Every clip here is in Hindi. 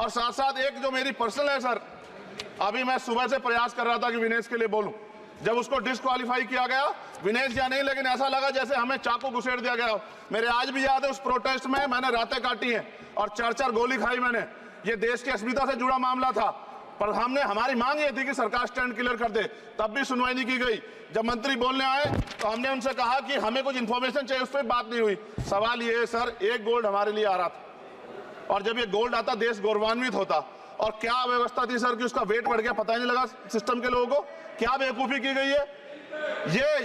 और साथ साथ एक जो मेरी पर्सनल है सर, अभी मैं सुबह से प्रयास कर रहा था कि विनेश के लिए बोलूं, जब उसको डिस्क्वालीफाई किया गया, विनेश या नहीं, लेकिन ऐसा लगा जैसे हमें चाकू घुसेड़ दिया गया। मेरे आज भी याद है उस प्रोटेस्ट में मैंने रातें काटी हैं और 4-4 गोली खाई मैंने। ये देश की अस्मिता से जुड़ा मामला था, पर हमारी मांग ये थी कि सरकार स्टैंड क्लियर कर दे, तब भी सुनवाई नहीं की गई। जब मंत्री बोलने आए तो हमने उनसे कहा कि हमें कुछ इंफॉर्मेशन चाहिए, उस पर बात नहीं हुई। सवाल ये है सर, एक गोल्ड हमारे लिए आ रहा था, और जब ये गोल्ड आता देश गौरवान्वित होता। और क्या व्यवस्था थी सर कि उसका वेट बढ़ गया, पता ही नहीं लगा सिस्टम के लोगों को। क्या बेवकूफी की गई है,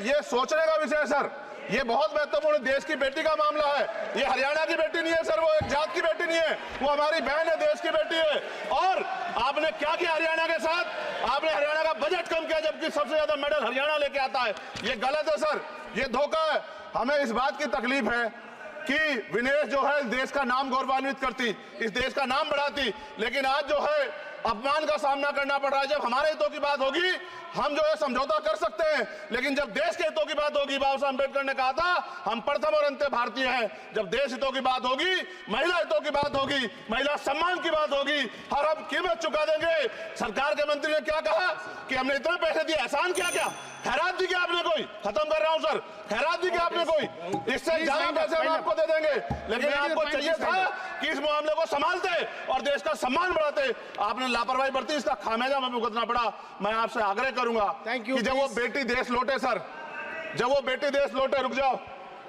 ये सोचने का विषय है सर। ये बहुत महत्वपूर्ण, देश की बेटी का मामला है। ये हरियाणा की बेटी नहीं है सर, वो एक जात की बेटी नहीं है, वो हमारी बहन है, देश की बेटी है। और आपने क्या किया हरियाणा के साथ? आपने हरियाणा का बजट कम किया, जबकि सबसे ज्यादा मेडल हरियाणा लेके आता है। ये गलत है सर, ये धोखा है। हमें इस बात की तकलीफ है कि विनेश जो है देश का नाम गौरवान्वित करती, इस देश का नाम बढ़ाती, लेकिन आज जो है अपमान का सामना करना पड़ रहा है। जब हमारे हितों की बात होगी हम जो है समझौता कर सकते हैं, लेकिन जब देश के हितों की बात होगी, बाबा साहब अम्बेडकर ने कहा था हम प्रथम और अंत्य भारतीय हैं। जब देश हितों की बात होगी, महिला हितों की बात होगी, महिला सम्मान की बात होगी, हर हम कीमत चुका देंगे। सरकार के मंत्री ने क्या कहा कि हमने इतने पैसे दिए, एहसान क्या क्या, खैरात दी क्या आपने कोई? खत्म कर रहा हूं सर, खैरात दी क्या आपने कोई? इससे ज्यादा पैसे हम आपको दे देंगे, लेकिन आपको चाहिए था कि इस मामले को संभालते और देश का सम्मान बढ़ाते। आपने लापरवाही बरती, इसका खामियाजा हमें भुगतना पड़ा। मैं आपसे आग्रह करूंगा कि जब वो बेटी देश लौटे सर, जब वो बेटी देश लौटे, रुक जाओ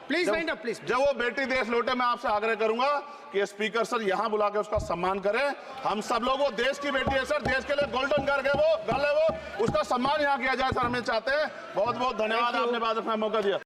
प्लीज वाइंड अप प्लीज। जब वो बेटी देश लौटे, मैं आपसे आग्रह करूंगा कि स्पीकर सर यहां बुला के उसका सम्मान करें। हम सब लोग, वो देश की बेटी है सर, देश के लिए गोल्डन गर्ल है वो, उसका सम्मान यहां किया जाए सर, हमें चाहते हैं। बहुत बहुत धन्यवाद, आपने बात रखने का मौका दिया।